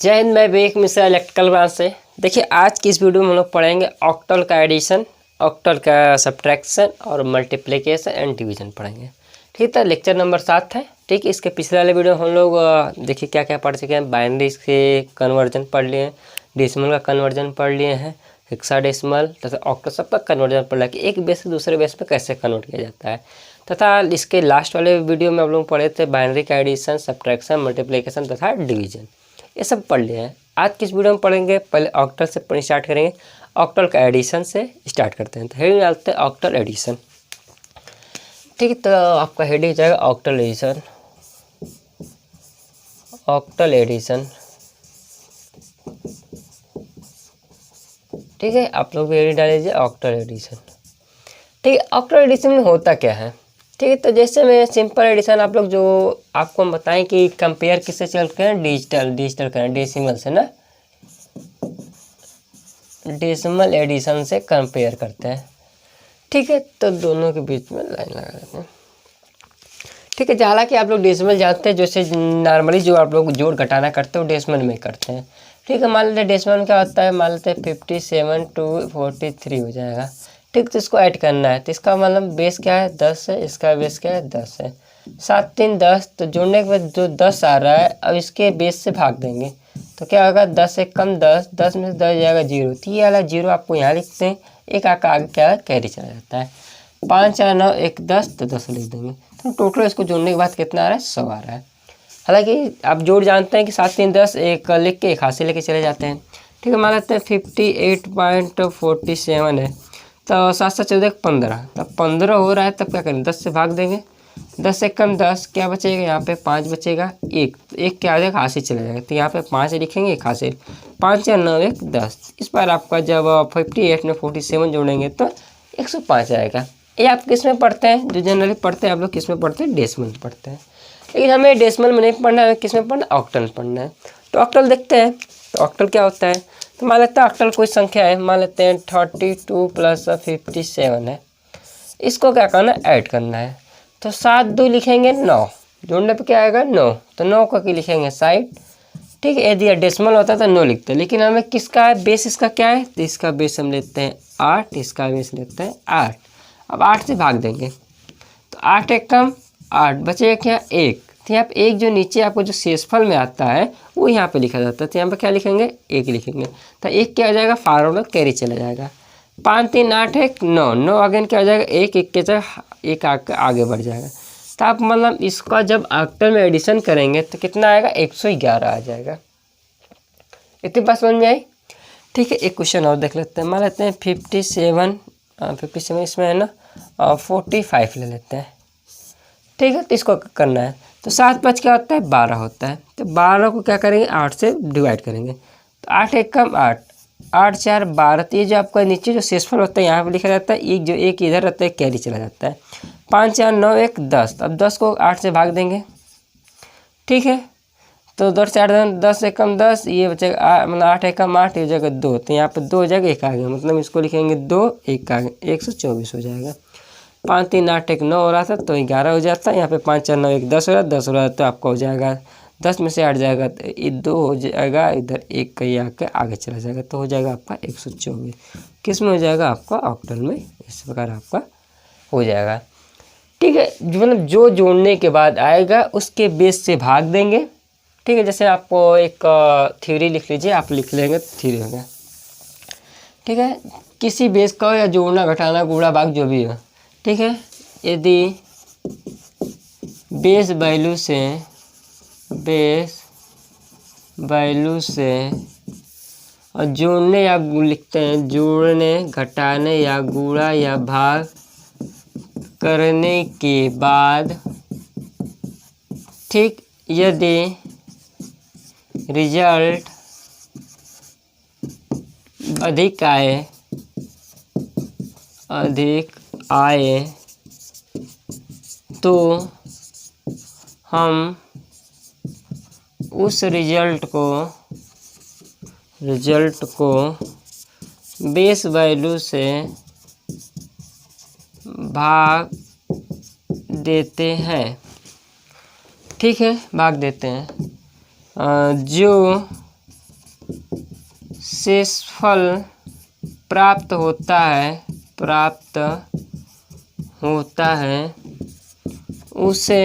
जय हिंद। मैं विवेक Mishra electrical branch से। देखिए, आज की इस वीडियो में हम लोग पढ़ेंगे ऑक्टल का एडिशन, ऑक्टल का सब्ट्रैक्शन और मल्टीप्लिकेशन एंड डिवीजन पढ़ेंगे। ठीक है, लेक्चर नंबर 7 है। ठीक है, इसके पिछले वाले वीडियो हम लोग देखिए क्या क्या पढ़ चुके हैं। बाइनरी के कन्वर्जन पढ़ लिए हैं, डेसिमल का कन्वर्जन पढ़ लिए हैं, हेक्साडेसिमल तथा ऑक्टल सबका कन्वर्जन पढ़ लिया कि एक बेस से दूसरे बेस पे कैसे कन्वर्ट किया जाता है। तथा इसके लास्ट वाले वीडियो में हम लोग पढ़े थे बाइनरी का एडिशन, सब्ट्रैक्शन, मल्टीप्लिकेशन तथा डिवीजन, ये सब पढ़ लिए हैं। आज किस वीडियो में पढ़ेंगे, पहले ऑक्टल से पढ़ना स्टार्ट करेंगे। ऑक्टल का एडिशन से स्टार्ट करते हैं। तो हेडिंग डालते हैं ऑक्टल एडिशन। ठीक है, तो आपका हेडिंग जाएगा ऑक्टल एडिशन, ऑक्टल एडिशन। ठीक है, आप लोग भी हेडिंग डाल लीजिए ऑक्टल एडिशन। ठीक है, ऑक्टल एडिशन में होता क्या है। ठीक है, तो जैसे मैं सिंपल एडिशन आप लोग जो आपको हम बताएं कि कंपेयर किससे चलते हैं, डिजिटल करें, डेसिमल से ना, डेसिमल एडिशन से कंपेयर करते हैं। ठीक है, तो दोनों के बीच में लाइन लगा देते हैं। ठीक है, हालांकि आप लोग डेसिमल जानते हैं, जैसे नॉर्मली जो आप लोग जोड़ घटाना करते हो डेसिमल में करते हैं। ठीक है, मान लेते हैं डेसिमल में क्या होता है, मान लेते हैं 57 to 43 हो जाएगा। ठीक, तो इसको ऐड करना है, तो इसका मतलब बेस क्या है 10 है, इसका बेस क्या है 10 है, 7 3 10। तो जोड़ने के बाद जो 10 आ रहा है अब इसके बेस से भाग देंगे तो क्या होगा, 10 से कम 10, 10 में से 10 जाएगा 0, तो ये वाला 0 आपको यहाँ लिखते हैं। एक आका आगे क्या है, कैरी चला जाता है। 5 4 9 1 10, तो 10 लिख देंगे। तो टोटल इसको जोड़ने के बाद कितना आ रहा है, 100 आ रहा है। हालांकि आप जोड़ जानते हैं कि 7 3 10 एक लिख के एक हाथ से लेके चले जाते हैं। ठीक है, मान लेते हैं 58.47 है, तो 7 7 14 15, तब 15 हो रहा है, तब क्या करें 10 से भाग देंगे। 10 से कम 10 क्या बचेगा, यहाँ पे 5 बचेगा, एक क्या आ जाएगा, हासिल चला जाएगा, तो यहाँ पे 5 लिखेंगे, एक हासिल। 5 4 9 1 10। इस बार आपका जब 58 में 47 जोड़ेंगे तो 105 आएगा। ये आप किस में पढ़ते हैं, जो जनरली पढ़ते हैं आप लोग किस में पढ़ते हैं, डेसिमल में पढ़ते हैं। लेकिन हमें डेसिमल में नहीं पढ़ना है, किस में पढ़ना है, ऑक्टल में पढ़ना है। तो ऑक्टल देखते हैं, तो ऑक्टल क्या होता है। तो मान लेते हैं ऑक्टल कोई संख्या है, मान लेते हैं 32 + 57 है। इसको क्या करना है, ऐड करना है। तो 7 2 लिखेंगे 9, जोड़ने पे क्या आएगा 9, तो 9 को क्या लिखेंगे 60। ठीक है, यदि डेसिमल होता तो 9 लिखते हैं, लेकिन हमें किसका है बेस, इसका क्या है, तो इसका बेस हम लेते हैं 8, इसका बेस लेते हैं 8। अब 8 से भाग देंगे तो 8 एक कम 8 बचेगा क्या, 1। तो यहाँ पे एक जो नीचे आपको जो शेषफल में आता है वो यहाँ पे लिखा जाता है, तो यहाँ पे क्या लिखेंगे 1 लिखेंगे। तो 1 क्या हो जाएगा, फॉरवर्ड कैरी चला जाएगा। 5 3 8 1 9, 9 अगेन क्या हो जाएगा, 1 1 के जगह 1 आगे बढ़ जाएगा। तो आप मतलब इसका जब ऑक्टल में एडिशन करेंगे तो कितना आएगा, 111 आ जाएगा। इतनी बात समझ में आई। ठीक है, एक क्वेश्चन और देख लेते हैं। मान लेते हैं 57 इसमें है ना, 45 ले लेते हैं। ठीक है, तो इसको करना है, तो 7 5 क्या होता है, 12 होता है। तो 12 को क्या करेंगे, 8 से डिवाइड करेंगे, तो 8 1 कम 8, 8 4 12। तो ये जो आपका नीचे जो शेषफल होता है यहाँ पे लिखा जाता है, एक जो एक इधर रहता है कैरी चला जाता है। 5 4 9 1 10, अब 10 को 8 से भाग देंगे। ठीक है, तो 2 4 10 से कम 10, ये बचेगा मतलब 8 1 कम 8, ये जगह 2, तो यहाँ पे 2 हो जाएगा, 1 आगे, मतलब इसको लिखेंगे 2 1 आगे, 124 हो जाएगा। 5 3 8 1 9 हो रहा था तो 11 हो जाता है। यहाँ पे 5 4 9 1 10 हो रहा है, 10 हो रहा है, तो आपका हो जाएगा 10 में से 8 जाएगा तो ये 2 हो जाएगा, इधर 1 कहीं आके आगे चला जाएगा, तो हो जाएगा आपका 124। किस में हो जाएगा, आपका ऑक्टल में। इस प्रकार आपका हो जाएगा। ठीक है, मतलब जो जोड़ने के बाद आएगा उसके बेस से भाग देंगे। ठीक है, जैसे आपको एक थ्योरी लिख लीजिए, आप लिख लेंगे थ्योरी हो गया। ठीक है, किसी बेस का या जोड़ना घटाना गुणा भाग जो भी हो। ठीक है, यदि बेस वैल्यू से और जोड़ने या लिखते हैं जोड़ने घटाने या गुणा या भाग करने के बाद, ठीक, यदि रिजल्ट अधिक आए तो हम उस रिजल्ट को बेस वैल्यू से भाग देते हैं। ठीक है, भाग देते हैं। जो शेषफल प्राप्त होता है उसे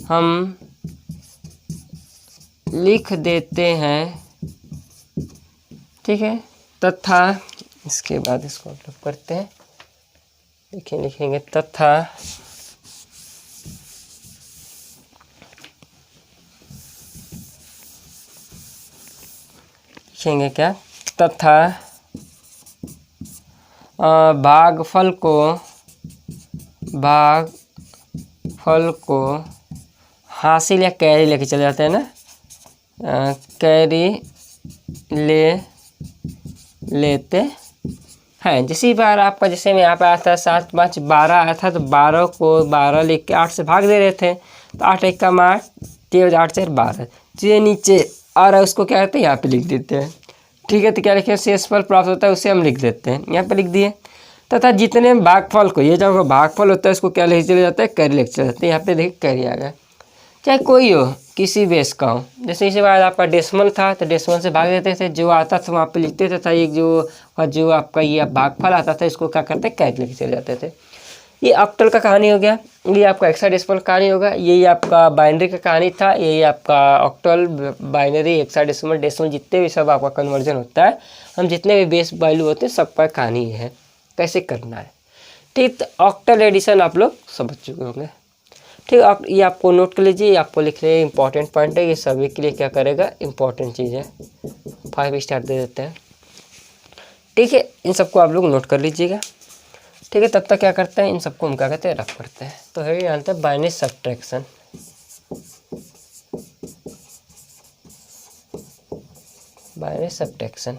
हम लिख देते हैं, ठीक है। तथा इसके बाद इसको हम लोग करते हैं, लिखेंगे तथा लिखेंगे क्या, तथा भागफल को हासिल या कैरी लेके चले जाते हैं ना, कैरी लेते हैं। जिसी बार आपका, जैसे मैं यहाँ पे आया था 7 5 12 आया था, तो 12 को 12 लिख के 8 से भाग दे रहे थे, तो 8 1 का 8, 3 8 4 12, जो नीचे आ रहा है उसको क्या कहते हैं, यहाँ पे लिख देते हैं, ठीक है। तो क्या लिखे, शेषफल प्राप्त होता है उसे हम लिख देते हैं, यहाँ पे लिख दिए। तथा जितने भागफल को, ये जो भागफल होता है इसको क्या लिख चले जाता है, कैरी लिख चले जाते हैं। यहाँ पे देखिए कैरी आ गया, चाहे कोई हो, किसी बेस का हो। जैसे इसी बार आपका डेसिमल था तो डेसिमल से भाग देते थे, जो आता था वहाँ पे लिखते थे। था एक जो आपका ये भागफल आता था इसको क्या करते, कैरी लिख चले जाते थे। ये ऑक्टल का कहानी हो गया, ये आपका हेक्साडेसिमल कहानी होगा, यही आपका बाइनरी का कहानी था, यही आपका ऑक्टल, बाइनरी, हेक्साडेसिमल, डेसिमल जितने भी सब आपका कन्वर्जन होता है, हम जितने भी बेस वैल्यू होते हैं सबका कहानी है कैसे करना है, ठीक। तो ऑक्टल एडिशन आप लोग समझ चुके होंगे, ठीक। आप ये आपको नोट कर लीजिए, आपको लिख रहे इंपॉर्टेंट पॉइंट है, ये सभी के लिए क्या करेगा, इंपॉर्टेंट चीज़ है। 5 स्टार दे देते हैं, ठीक है। इन सबको आप लोग नोट कर लीजिएगा, ठीक है। तब तक क्या करते हैं, इन सबको हम क्या कहते हैं, रफ करते हैं। तो है जानते हैं binary subtraction, binary subtraction.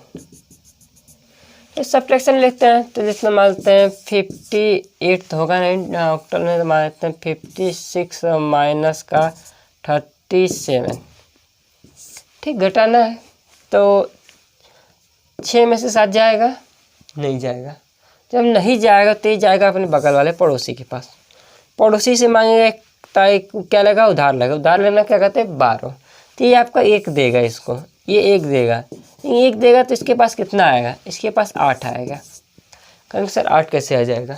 Subtraction लिखते हैं तो जिसमें मानते हैं 58 तो होगा नहीं, ऑक्टल में तो मानते हैं 56 माइनस का 37, ठीक। घटाना है तो 6 में से 7 जाएगा, नहीं जाएगा। जब नहीं जाएगा तो ये जाएगा अपने बगल वाले पड़ोसी के पास, पड़ोसी से मांगेगा, क्या लगा, उधार लगा, उधार लेना क्या कहते हैं, 12। तो ये आपका 1 देगा, इसको ये 1 देगा, 1 देगा तो इसके पास कितना आएगा, इसके पास 8 आएगा। कहेंगे सर 8 कैसे आ जाएगा,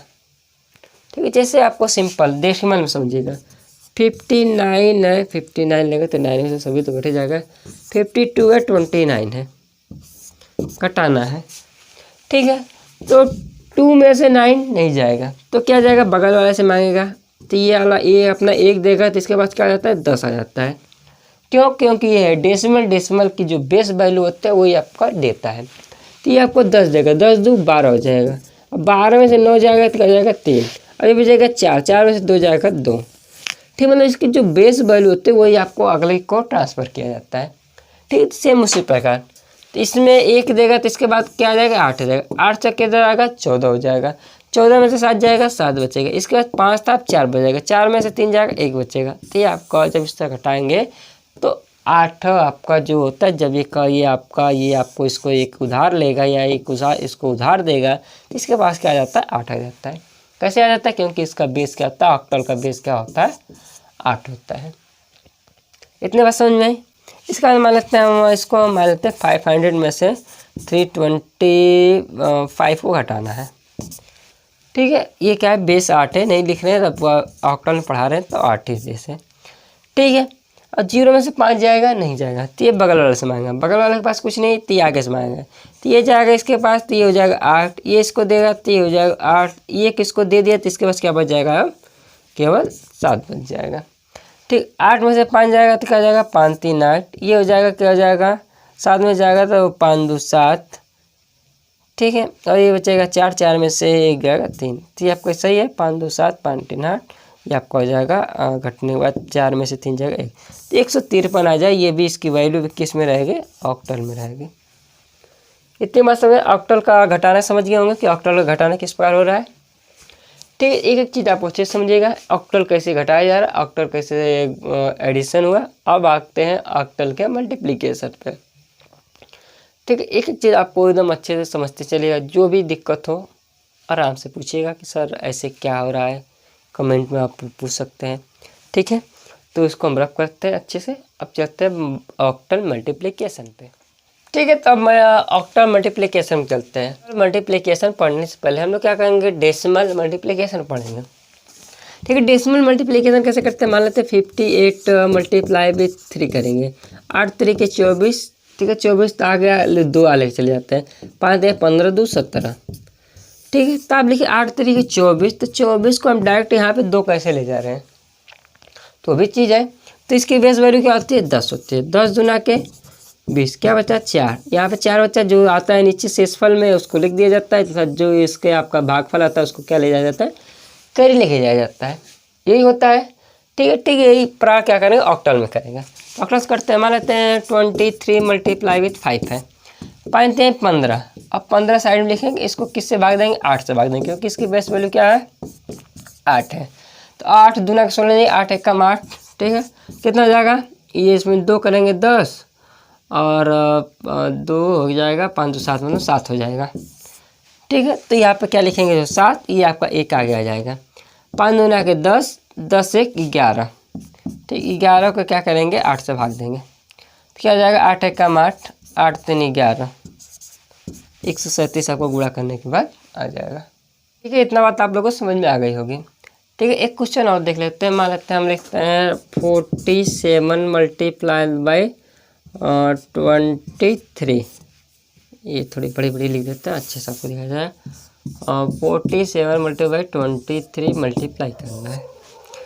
ठीक है। जैसे आपको सिंपल डेसिमल में समझिएगा, 59 है, 59 लेगा तो 9 में से सभी तो घटे जाएगा, 52 है, 29 है, घटाना है, ठीक है। तो 2 में से 9 नहीं जाएगा तो क्या जाएगा, बगल वाले से मांगेगा, तो ये वाला ये अपना 1 देगा तो इसके पास क्या आ जाता है, 10 आ जाता है। क्यों, क्योंकि ये है डेसिमल की जो बेस वैल्यू होता है वही आपका देता है। तो ये आपको 10 देगा, 10 2 12 हो जाएगा। अब 12 में से 9 जाएगा तो क्या जाएगा, 3, अभी भी जाएगा 4, 4 में से 2 जाएगा 2, ठीक। मतलब इसकी जो बेस वैल्यू होती है वही आपको अगले को ट्रांसफ़र किया जाता है, ठीक। सेम उसी प्रकार तो इसमें 1 देगा तो इसके बाद क्या आ जाएगा, 8 हो जाएगा, 8 से किधर आएगा, 14 हो जाएगा, 14 में से 7 जाएगा, 7 बचेगा। इसके बाद 5 था, 4 बचेगा, 4 में से 3 जाएगा, 1 बचेगा। तो ये आपका जब इस तरह घटाएंगे तो 8 आपका जो होता है, जब ये आपको इसको एक उधार लेगा या इसको उधार देगा तो इसके पास क्या आ जाता है, 8 आ जाता है। कैसे आ जाता है, क्योंकि इसका बेस क्या होता है, ऑक्टल का बेस क्या होता है, 8 होता है। इतने बात समझ में आई। इसका मान लेते हैं हम, इसको मान लेते हैं 500 में से 325 को घटाना है, ठीक है। ये क्या है, बेस 8 है, नहीं लिख रहे हैं तब ऑक्टल में पढ़ा रहे हैं तो 8 ही बेस है, ठीक है। और 0 में से 5 जाएगा, नहीं जाएगा, तो ये बगल वाले से मांगेगा, बगल वाले के पास कुछ नहीं, तो ये आगे से मांगेगा, तो ये जाएगा इसके पास, तो ये हो जाएगा 8, ये इसको देगा तो ये हो जाएगा 8, ये किसको दे दिया तो इसके पास क्या बच जाएगा, अब केवल 7 बच जाएगा, ठीक। 8 में से 5 जाएगा तो क्या जाएगा, 5 3 8, ये हो जाएगा, क्या हो जाएगा, 7 में जाएगा तो 5 2 7, ठीक है। और ये बचेगा 4, 4 में से 1 जाएगा 3, तो ये आपका सही है, 5 2 7, 5 3 8, ये आपका हो जाएगा घटने के बाद 4 में से 3 जाएगा 1, तो 153 आ जाए। ये भी इसकी वैल्यू भी किस में रहेगी, ऑक्टल में रहेगी। इतनी बात समझ, ऑक्टल का घटाना समझ गए होंगे कि ऑक्टल का घटाना किस प्रकार हो रहा है, ठीक है। एक एक चीज़ आप अच्छे से समझिएगा, ऑक्टल कैसे घटाया जा रहा है, ऑक्टल कैसे एडिशन हुआ। अब आते हैं ऑक्टल के मल्टीप्लिकेशन पे, ठीक है। एक एक चीज़ आपको एकदम अच्छे से समझते चलिएगा, जो भी दिक्कत हो आराम से पूछिएगा कि सर ऐसे क्या हो रहा है, कमेंट में आप पूछ सकते हैं, ठीक है। तो इसको हम रफ करते हैं अच्छे से। अब चलते हैं ऑक्टल मल्टीप्लिकेशन पे। ठीक है, तो अब मैं ऑक्टल मल्टीप्लिकेशन चलते हैं। मल्टीप्लिकेशन पढ़ने से पहले हम लोग क्या करेंगे, डेसिमल मल्टीप्लिकेशन पढ़ेंगे। ठीक है, डेसिमल मल्टीप्लिकेशन कैसे करते हैं, मान लेते हैं 58 मल्टीप्लाई विथ 3 करेंगे। 8 3 24, ठीक है 24 तो आ गया, 2 आगे चले जाते हैं, 5 दे 15 2 17। ठीक है, तो आप लिखिए 8 3 24, तो 24 को हम डायरेक्ट यहाँ पे 2 कैसे ले जा रहे हैं, तो भी चीज़ है। तो इसकी बेस वैल्यू क्या होती है, 10 होती है। 10 दूना के 20, क्या बचा 4, यहाँ पे 4 बचा, जो आता है नीचे शेषफल में उसको लिख दिया जाता है, तथा जो इसके आपका भागफल आता है उसको क्या ले जाया जाता है, कैरी लिखे जाया जाता है, यही होता है। ठीक है, यही प्रा क्या करेंगे, ऑक्टल में करेंगे। ऑक्टल करते हैं, मान लेते हैं 23 मल्टीप्लाई विथ 5 है, पाते हैं 15। अब 15 साइड में लिखेंगे, इसको किससे भाग देंगे, 8 से भाग देंगे, क्योंकि इसकी बेस वैल्यू क्या है, 8 है। तो 8 दूना के 16 नहीं, 8 एक कम 8। ठीक है, कितना हो जाएगा, ये इसमें 2 करेंगे 10 और 2 हो जाएगा, 5 2 7 मतलब 7 हो जाएगा। ठीक है, तो यहाँ पे क्या लिखेंगे, जो 7, ये आपका 1 आगे आ जाएगा। 5 दूना के 10, 10 1 11। ठीक, 11 को क्या करेंगे, 8 से भाग देंगे, तो क्या हो जाएगा, 8 एक कम 8, 8 3 11, 137 आपको गुणा करने के बाद आ जाएगा। ठीक है, इतना बात आप लोगों को समझ में आ गई होगी। ठीक है, एक क्वेश्चन और देख लेते हैं। मान लेते हैं हम लिखते हैं 47 मल्टीप्लाइड बाई 23। ये थोड़ी बड़ी बड़ी लिख देते हैं, अच्छे से आपको लिखा जाए। 47 मल्टीप्लाई 23 मल्टीप्लाई करना है।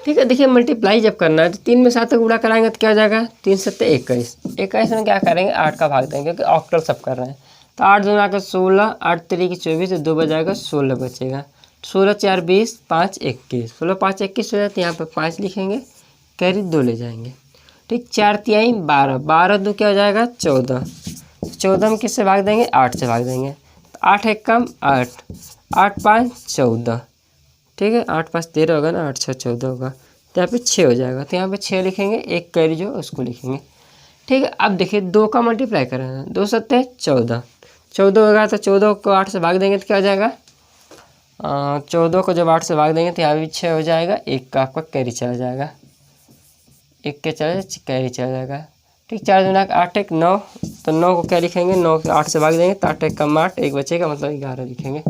ठीक है, देखिए मल्टीप्लाई जब करना है तो 3 में 7 गुणा कराएंगे तो क्या हो जाएगा, 3 7 21। 21 में क्या करेंगे, 8 का भाग देंगे, क्योंकि ऑक्टल सब कर रहे हैं। तो 8 दूना का 16, 8 3 24, 2 बजाएगा 16 बचेगा। 16 4 20, 5 21, 16 5 21 हो जाते हैं, यहाँ पर 5 लिखेंगे, कैरी 2 ले जाएंगे। ठीक, 4 3 12, 12 2 क्या हो जाएगा, 14। 14 में किससे भाग देंगे, 8 से भाग देंगे। तो 8 एक कम 8, 8 5 14। ठीक है, 8 5 13 होगा ना, 8 6 14 होगा, तो यहाँ पे 6 हो जाएगा। तो यहाँ पे 6 लिखेंगे, एक कैरी जो उसको लिखेंगे। ठीक है, अब देखिए 2 का मल्टीप्लाई करेंगे, 2 7 14, 14 होगा, तो 14 को 8 से भाग देंगे तो क्या हो जाएगा, 14 को जब 8 से भाग देंगे तो यहाँ भी 6 हो जाएगा, एक का आपका कैरी चला जाएगा, एक के चला कैरी चला जाएगा। ठीक, 4 दूना 8 1 9, तो 9 को क्या लिखेंगे, 9 को 8 से भाग देंगे तो 8 1 कम 8, एक बचेगा मतलब 11 लिखेंगे।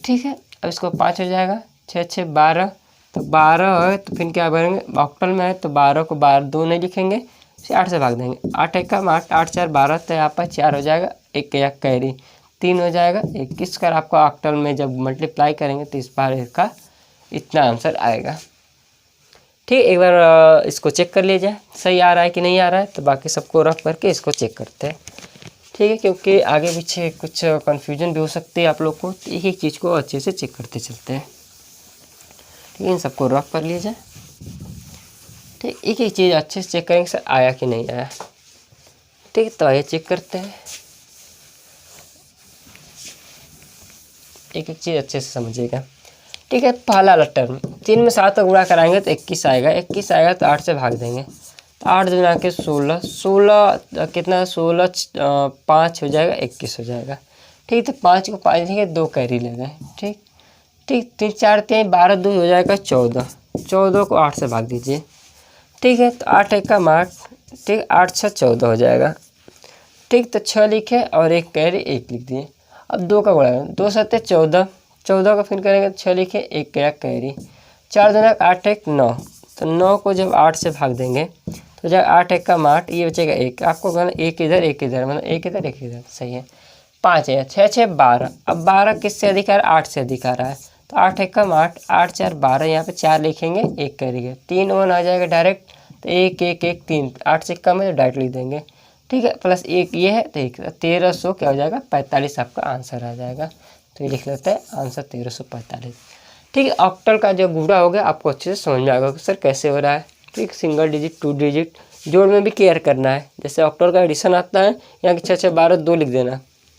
ठीक है, अब इसको 5 हो जाएगा, 6 6 12, तो 12 है तो फिर क्या करेंगे, ऑक्टल में है तो 12 को 12 2 नहीं लिखेंगे, फिर 8 से भाग देंगे, 8 1 कम 8, 8 4 12, तो यहाँ पर 4 हो जाएगा, एक या कैरी 3 हो जाएगा। 21 कर आपको ऑक्टल में जब मल्टीप्लाई करेंगे तो इस बार इसका इतना आंसर आएगा। ठीक, एक बार इसको चेक कर लीजिए सही आ रहा है कि नहीं आ रहा है, तो बाकी सबको रफ करके इसको चेक करते हैं। ठीक है, क्योंकि आगे पीछे कुछ कन्फ्यूजन भी हो सकती है आप लोग को, तो एक एक चीज़ को अच्छे से चेक करते चलते हैं। ठीक है, इन सबको रफ कर लीजिए। ठीक, एक एक चीज़ अच्छे से चेक करेंगे सर आया कि नहीं आया। ठीक, तो आइए चेक करते हैं, एक एक चीज़ अच्छे से समझिएगा। ठीक है, पहला वाला टर्म 3 में 7 गुणा कराएंगे तो 21 आएगा, 21 आएगा तो 8 से भाग देंगे, तो 8 दूना के 16, 16 कितना 16 5 हो जाएगा, 21 हो जाएगा। ठीक, तो 5 को 5 देंगे, 2 कैरी ले गए। ठीक ठीक, 3 4 3 12 2 हो जाएगा 14, 14 को 8 से भाग दीजिए। ठीक है, तो 8 1 कम 8, ठीक 8 6 14 हो जाएगा। ठीक, तो 6 लिखे और एक कैरी 1 लिख दिए। अब 2 का गुणा, 2 7 14, 14 का फिर करेंगे तो 6 लिखे, एक क्या कैरी, 4 दूना 8 1 9, तो 9 को जब 8 से भाग देंगे तो जब 8 1 कम 8, ये बचेगा 1, आपको कहना एक इधर मतलब एक इधर सही है। 5 है, 6 6 12, अब 12 किससे अधिक आ रहा है, 8 से अधिक आ रहा है, तो 8 1 कम 8, 8 4 12, यहाँ पे 4 लिखेंगे, एक कैरी है, 3 1 आ जाएगा डायरेक्ट, तो 1 1 1 3, 8 से कम है तो डायरेक्ट लिख देंगे। ठीक है, प्लस 1 ये है तो 1, 1300 क्या हो जाएगा, 45 आपका आंसर आ जाएगा। तो ये लिख लेते हैं आंसर 1345। ठीक है, ऑक्टल का जो गुणा हो गया आपको अच्छे से समझ में आ गया कि सर कैसे हो रहा है। ठीक, सिंगल डिजिट 2 डिजिट जोड़ में भी केयर करना है, जैसे ऑक्टल का एडिशन आता है यहाँ की 6 6 12 2 लिख देना,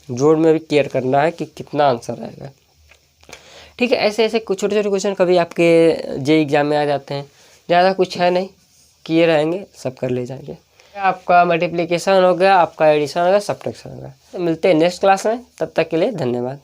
जोड़ में भी केयर करना है कि कितना आंसर आएगा। ठीक है, ऐसे ऐसे कुछ छोटे छोटे क्वेश्चन कभी आपके जे एग्जाम में आ जाते हैं, ज़्यादा कुछ है नहीं, किए रहेंगे सब कर ले जाएंगे। आपका मल्टीप्लिकेशन हो गया, आपका एडिशन हो गया, सब्ट्रैक्शन हो गया। तो मिलते हैं नेक्स्ट क्लास में, तब तक के लिए धन्यवाद।